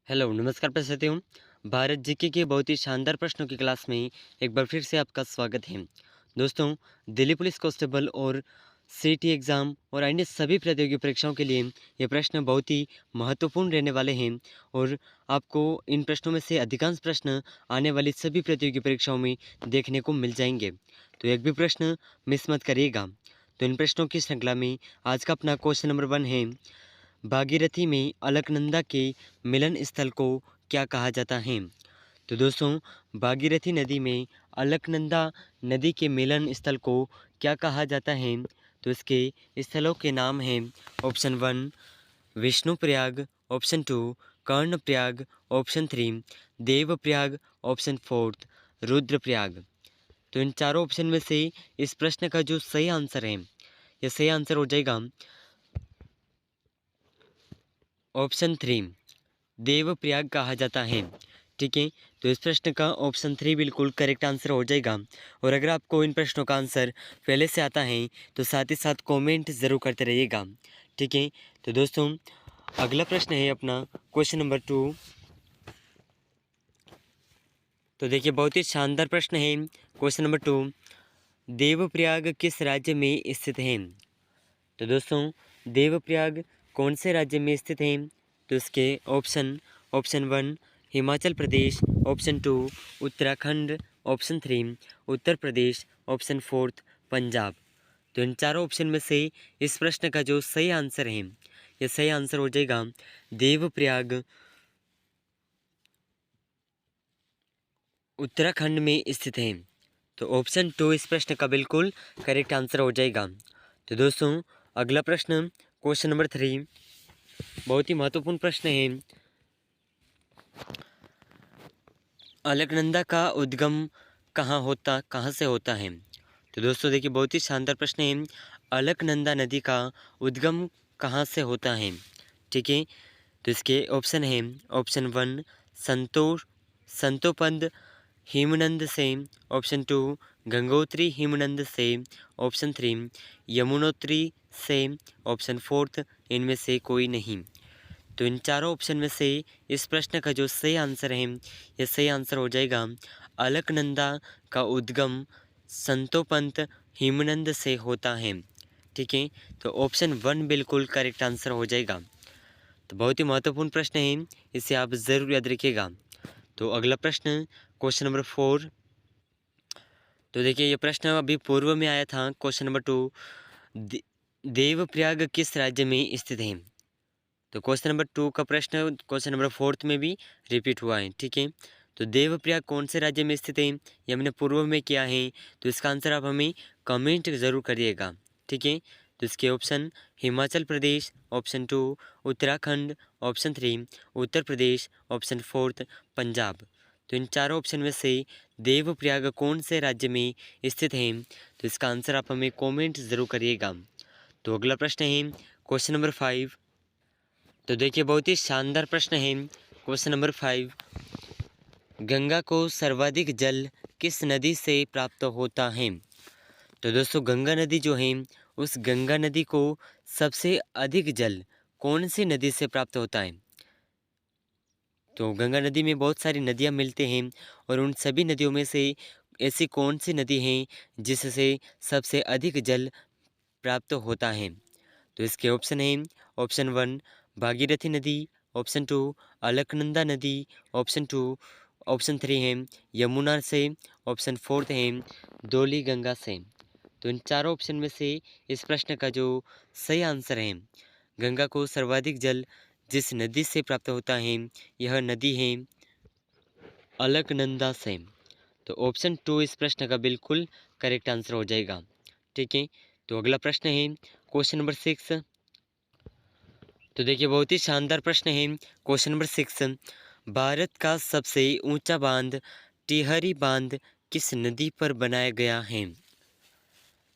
Hello, नमस्कार हूँ। Bharat GK के बहुत ही शानदार प्रश्नों की क्लास में एक बार फिर से आपका स्वागत है। दोस्तों, दिल्ली पुलिस कांस्टेबल और सीटी एग्ज़ाम और अन्य सभी प्रतियोगी परीक्षाओं के लिए ये प्रश्न बहुत ही महत्वपूर्ण रहने वाले हैं और आपको इन प्रश्नों में से अधिकांश प्रश्न आने वाली सभी प्रतियोगी परीक्षाओं में देखने को मिल जाएंगे। तो एक भी प्रश्न मिस मत करिएगा। तो इन प्रश्नों की श्रृंखला में आज का अपना क्वेश्चन नंबर 1 है, भागीरथी में अलकनंदा के मिलन स्थल को क्या कहा जाता है? तो दोस्तों, भागीरथी नदी में अलकनंदा नदी के मिलन स्थल को क्या कहा जाता है? तो इसके स्थलों के नाम हैं option 1 Vishnuprayag, option 2 Karnaprayag, option 3 Devprayag, option 4 Rudraprayag. तो इन चारों ऑप्शन में से इस प्रश्न का जो सही आंसर है, यह सही आंसर हो जाएगा ऑप्शन 3 देवप्रयाग कहा जाता है। ठीक है, तो इस प्रश्न का ऑप्शन 3 बिल्कुल करेक्ट आंसर हो जाएगा। और अगर आपको इन प्रश्नों का आंसर पहले से आता है तो साथ ही साथ कमेंट ज़रूर करते रहिएगा। ठीक है, तो दोस्तों अगला प्रश्न है अपना क्वेश्चन नंबर 2। तो देखिए, बहुत ही शानदार प्रश्न है क्वेश्चन नंबर 2। देवप्रयाग किस राज्य में स्थित है? तो दोस्तों, देवप्रयाग कौन से राज्य में स्थित है? तो इसके option 1 Himachal Pradesh, option 2 Uttarakhand, option 3 Uttar Pradesh, option 4 Punjab. तो इन चारों ऑप्शन में से इस प्रश्न का जो सही आंसर है, यह सही आंसर हो जाएगा देवप्रयाग उत्तराखंड में स्थित है। तो ऑप्शन 2 इस प्रश्न का बिल्कुल करेक्ट आंसर हो जाएगा। तो दोस्तों अगला प्रश्न क्वेश्चन नंबर 3 बहुत ही महत्वपूर्ण प्रश्न है। अलकनंदा का उद्गम कहाँ से होता है? तो दोस्तों देखिए, बहुत ही शानदार प्रश्न है। अलकनंदा नदी का उद्गम कहाँ से होता है? ठीक है, तो इसके ऑप्शन है ऑप्शन 1 संतोष संतोपंद हिमनंद से, ऑप्शन 2 गंगोत्री हिमनंद से, ऑप्शन 3 यमुनोत्री से, ऑप्शन 4 इनमें से कोई नहीं। तो इन चारों ऑप्शन में से इस प्रश्न का जो सही आंसर है, यह सही आंसर हो जाएगा अलकनंदा का उद्गम संतोपंत हिमनंद से होता है। ठीक है, तो ऑप्शन 1 बिल्कुल करेक्ट आंसर हो जाएगा। तो बहुत ही महत्वपूर्ण प्रश्न है, इसे आप ज़रूर याद रखिएगा। तो अगला प्रश्न क्वेश्चन नंबर 4। तो देखिए, ये प्रश्न अभी पूर्व में आया था क्वेश्चन नंबर 2। देवप्रयाग किस राज्य में स्थित है? तो क्वेश्चन नंबर 2 का प्रश्न क्वेश्चन नंबर 4 में भी रिपीट हुआ है। ठीक है, तो देवप्रयाग कौन से राज्य में स्थित है, ये हमने पूर्व में किया है। तो इसका आंसर आप हमें कमेंट ज़रूर करिएगा। ठीक है, तो इसके option Himachal Pradesh, option 2 Uttarakhand, option 3 Uttar Pradesh, option 4 Punjab. तो इन चारों ऑप्शन में से देवप्रयाग कौन से राज्य में स्थित है? तो इसका आंसर आप हमें कमेंट ज़रूर करिएगा। तो अगला प्रश्न है क्वेश्चन नंबर 5। तो देखिए, बहुत ही शानदार प्रश्न है क्वेश्चन नंबर 5। गंगा को सर्वाधिक जल किस नदी से प्राप्त होता है? तो दोस्तों, गंगा नदी जो है, उस गंगा नदी को सबसे अधिक जल कौन सी नदी से प्राप्त होता है? तो गंगा नदी में बहुत सारी नदियाँ मिलते हैं और उन सभी नदियों में से ऐसी कौन सी नदी है जिससे सबसे अधिक जल प्राप्त होता है? तो इसके ऑप्शन हैं ऑप्शन 1 भागीरथी नदी, ऑप्शन 2 अलकनंदा नदी, ऑप्शन 3 है यमुना से, ऑप्शन 4 है धौली गंगा से। तो इन चारों ऑप्शन में से इस प्रश्न का जो सही आंसर है, गंगा को सर्वाधिक जल जिस नदी से प्राप्त होता है, यह नदी है अलकनंदा से। तो ऑप्शन 2 इस प्रश्न का बिल्कुल करेक्ट आंसर हो जाएगा। ठीक है, तो अगला प्रश्न है क्वेश्चन नंबर 6। तो देखिए, बहुत ही शानदार प्रश्न है क्वेश्चन नंबर 6। भारत का सबसे ऊंचा बांध टिहरी बांध किस नदी पर बनाया गया है?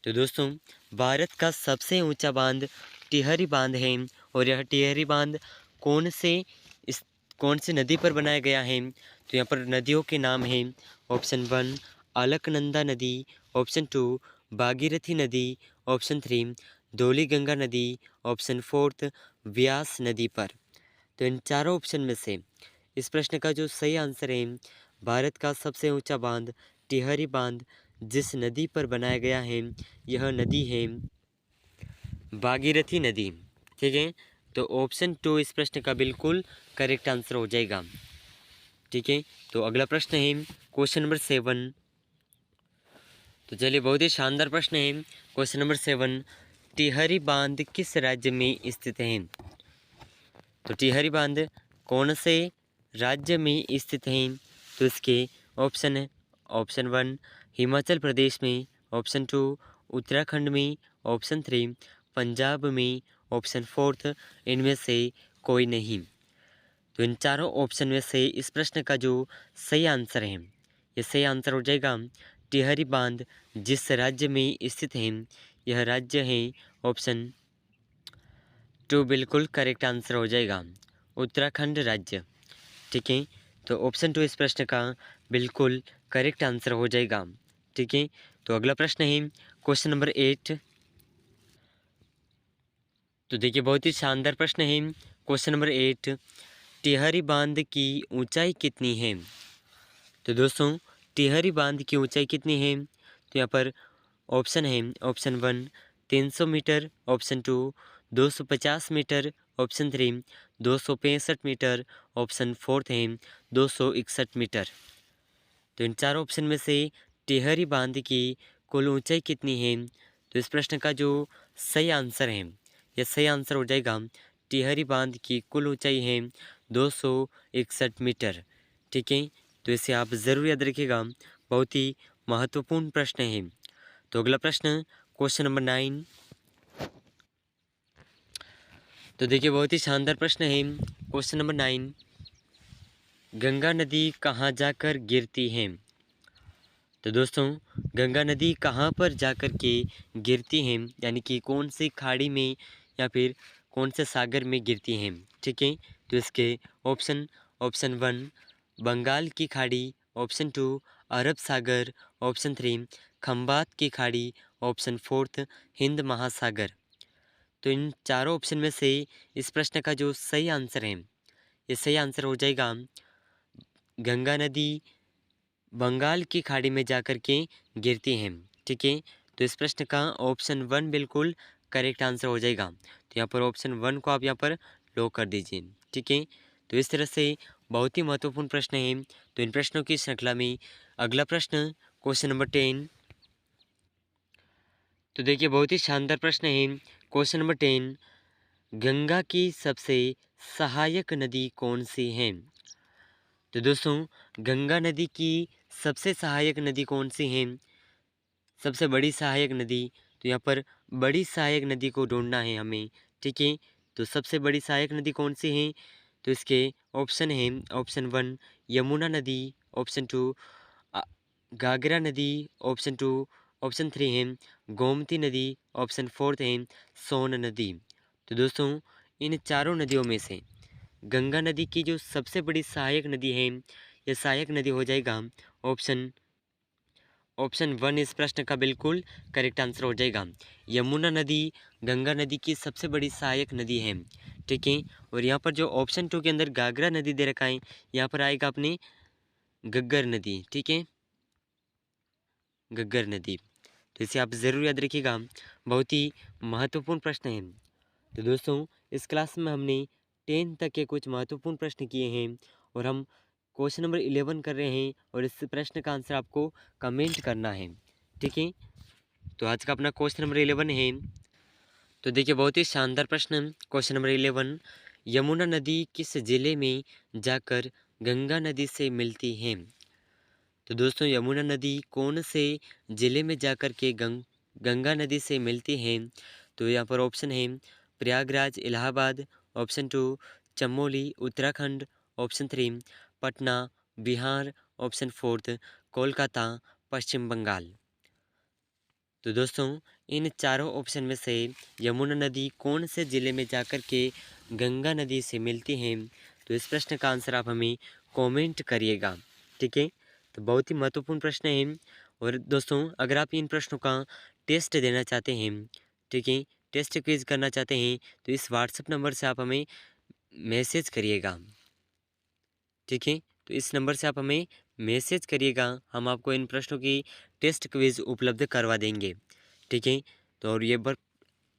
तो दोस्तों, भारत का सबसे ऊंचा बांध टिहरी बांध है और यह टिहरी बांध कौन से इस कौन सी नदी पर बनाया गया है? तो यहाँ पर नदियों के नाम हैं ऑप्शन 1 अलकनंदा नदी, ऑप्शन 2 भागीरथी नदी, ऑप्शन 3 धौलीगंगा नदी, ऑप्शन 4 व्यास नदी पर। तो इन चारों ऑप्शन में से इस प्रश्न का जो सही आंसर है, भारत का सबसे ऊंचा बांध टिहरी बांध जिस नदी पर बनाया गया है, यह नदी है भागीरथी नदी। ठीक है, तो ऑप्शन 2 इस प्रश्न का बिल्कुल करेक्ट आंसर हो जाएगा। ठीक है, तो अगला प्रश्न है क्वेश्चन नंबर 7। तो चलिए, बहुत ही शानदार प्रश्न है। क्वेश्चन नंबर 7, टिहरी बांध किस राज्य में स्थित है? तो टिहरी बांध कौन से राज्य में स्थित है? तो इसके ऑप्शन है, ऑप्शन 1 हिमाचल प्रदेश में, ऑप्शन 2 उत्तराखंड में, ऑप्शन 3 पंजाब में, ऑप्शन 4 इनमें से कोई नहीं। तो इन चारों ऑप्शन में से इस प्रश्न का जो सही आंसर है, ये सही आंसर हो जाएगा टिहरी बांध जिस राज्य में स्थित है, यह राज्य है ऑप्शन 2 बिल्कुल करेक्ट आंसर हो जाएगा, उत्तराखंड राज्य। ठीक है, तो ऑप्शन 2 इस प्रश्न का बिल्कुल करेक्ट आंसर हो जाएगा। ठीक है, तो अगला प्रश्न है क्वेश्चन नंबर 8। तो देखिए, बहुत ही शानदार प्रश्न है। क्वेश्चन नंबर 8, टिहरी बांध की ऊंचाई कितनी है? तो दोस्तों, टिहरी बांध की ऊंचाई कितनी है? तो यहाँ पर ऑप्शन है, option 1 300 meter, option 2 250 meter, option 3 265 meter, option 4 है 261 मीटर। तो इन चार ऑप्शन में से टिहरी बांध की कुल ऊंचाई कितनी है? तो इस प्रश्न का जो सही आंसर है, यह सही आंसर हो जाएगा टिहरी बांध की कुल ऊंचाई है 261 मीटर। ठीक है, तो इसे आप ज़रूर याद रखिएगा, बहुत ही महत्वपूर्ण प्रश्न है। तो अगला प्रश्न क्वेश्चन नंबर 9। तो देखिए, बहुत ही शानदार प्रश्न है। क्वेश्चन नंबर 9, गंगा नदी कहाँ जाकर गिरती है? तो दोस्तों, गंगा नदी कहाँ पर जाकर के गिरती हैं, यानी कि कौन सी खाड़ी में या फिर कौन से सागर में गिरती हैं? ठीक है, तो इसके ऑप्शन, ऑप्शन 1 बंगाल की खाड़ी, ऑप्शन 2 अरब सागर, ऑप्शन 3 खंबात की खाड़ी, ऑप्शन 4 हिंद महासागर। तो इन चारों ऑप्शन में से इस प्रश्न का जो सही आंसर है, ये सही आंसर हो जाएगा गंगा नदी बंगाल की खाड़ी में जाकर के गिरती हैं। ठीक है, तो इस प्रश्न का ऑप्शन 1 बिल्कुल करेक्ट आंसर हो जाएगा। तो यहाँ पर ऑप्शन 1 को आप यहाँ पर लॉक कर दीजिए। ठीक है, तो इस तरह से बहुत ही महत्वपूर्ण प्रश्न है। तो इन प्रश्नों की श्रृंखला में अगला प्रश्न क्वेश्चन नंबर 10। तो देखिए, बहुत ही शानदार प्रश्न है। क्वेश्चन नंबर 10, गंगा की सबसे सहायक नदी कौन सी है? तो दोस्तों, गंगा नदी की सबसे सहायक नदी कौन सी है? सबसे बड़ी सहायक नदी, तो यहाँ पर बड़ी सहायक नदी को ढूंढना है हमें। ठीक है, तो सबसे बड़ी सहायक नदी कौन सी है? तो इसके ऑप्शन है, ऑप्शन 1 यमुना नदी, ऑप्शन 2 घाघरा नदी, ऑप्शन 2 ऑप्शन 3 है गोमती नदी, ऑप्शन 4 है सोन नदी। तो दोस्तों, इन चारों नदियों में से गंगा नदी की जो सबसे बड़ी सहायक नदी है, यह सहायक नदी हो जाएगा ऑप्शन, ऑप्शन 1 इस प्रश्न का बिल्कुल करेक्ट आंसर हो जाएगा। यमुना नदी गंगा नदी की सबसे बड़ी सहायक नदी है। ठीक है, और यहाँ पर जो ऑप्शन 2 के अंदर घाघरा नदी दे रखा है, यहाँ पर आएगा अपने घग्गर नदी। ठीक है, घग्गर नदी। तो इसे आप ज़रूर याद रखिएगा, बहुत ही महत्वपूर्ण प्रश्न है। तो दोस्तों, इस क्लास में हमने 10 तक के कुछ महत्वपूर्ण प्रश्न किए हैं और हम क्वेश्चन नंबर 11 कर रहे हैं, और इस प्रश्न का आंसर आपको कमेंट करना है। ठीक है, तो आज का अपना क्वेश्चन नंबर 11 है। तो देखिए, बहुत ही शानदार प्रश्न क्वेश्चन नंबर 11, यमुना नदी किस जिले में जाकर गंगा नदी से मिलती है? तो दोस्तों, यमुना नदी कौन से ज़िले में जाकर के गंगा नदी से मिलती है? तो यहाँ पर ऑप्शन है Prayagraj Allahabad, option 2 Chamoli Uttarakhand, option 3 Patna Bihar, option 4 Kolkata Paschim Bangal. तो दोस्तों, इन चारों ऑप्शन में से यमुना नदी कौन से ज़िले में जाकर के गंगा नदी से मिलती है? तो इस प्रश्न का आंसर आप हमें कमेंट करिएगा। ठीक है, तो बहुत ही महत्वपूर्ण प्रश्न है। और दोस्तों, अगर आप इन प्रश्नों का टेस्ट देना चाहते हैं, ठीक है, टेस्ट क्विज करना चाहते हैं, तो इस व्हाट्सएप नंबर से आप हमें मैसेज करिएगा। ठीक है। तो इस नंबर से आप हमें मैसेज करिएगा, हम आपको इन प्रश्नों की टेस्ट क्विज़ उपलब्ध करवा देंगे। ठीक है। तो और ये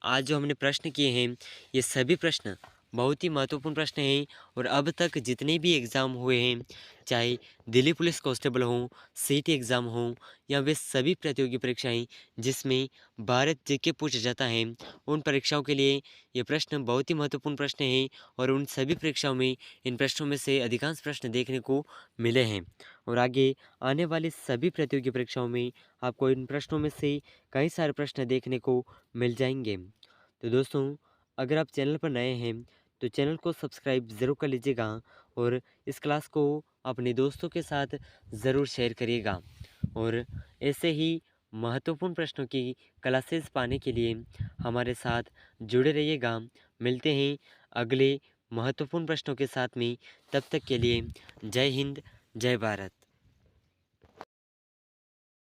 आज जो हमने प्रश्न किए हैं, ये सभी प्रश्न बहुत ही महत्वपूर्ण प्रश्न हैं और अब तक जितने भी एग्ज़ाम हुए हैं, चाहे दिल्ली पुलिस कांस्टेबल हों, सीटी एग्ज़ाम हों या वे सभी प्रतियोगी परीक्षाएं जिसमें भारत जीके पूछा जाता है, उन परीक्षाओं के लिए ये प्रश्न बहुत ही महत्वपूर्ण प्रश्न हैं और उन सभी परीक्षाओं में इन प्रश्नों में से अधिकांश प्रश्न देखने को मिले हैं और आगे आने वाली सभी प्रतियोगी परीक्षाओं में आपको इन प्रश्नों में से कई सारे प्रश्न देखने को मिल जाएंगे। तो दोस्तों, अगर आप चैनल पर नए हैं तो चैनल को सब्सक्राइब ज़रूर कर लीजिएगा और इस क्लास को अपने दोस्तों के साथ ज़रूर शेयर करिएगा और ऐसे ही महत्वपूर्ण प्रश्नों की क्लासेस पाने के लिए हमारे साथ जुड़े रहिएगा। मिलते हैं अगले महत्वपूर्ण प्रश्नों के साथ में, तब तक के लिए जय हिंद, जय भारत।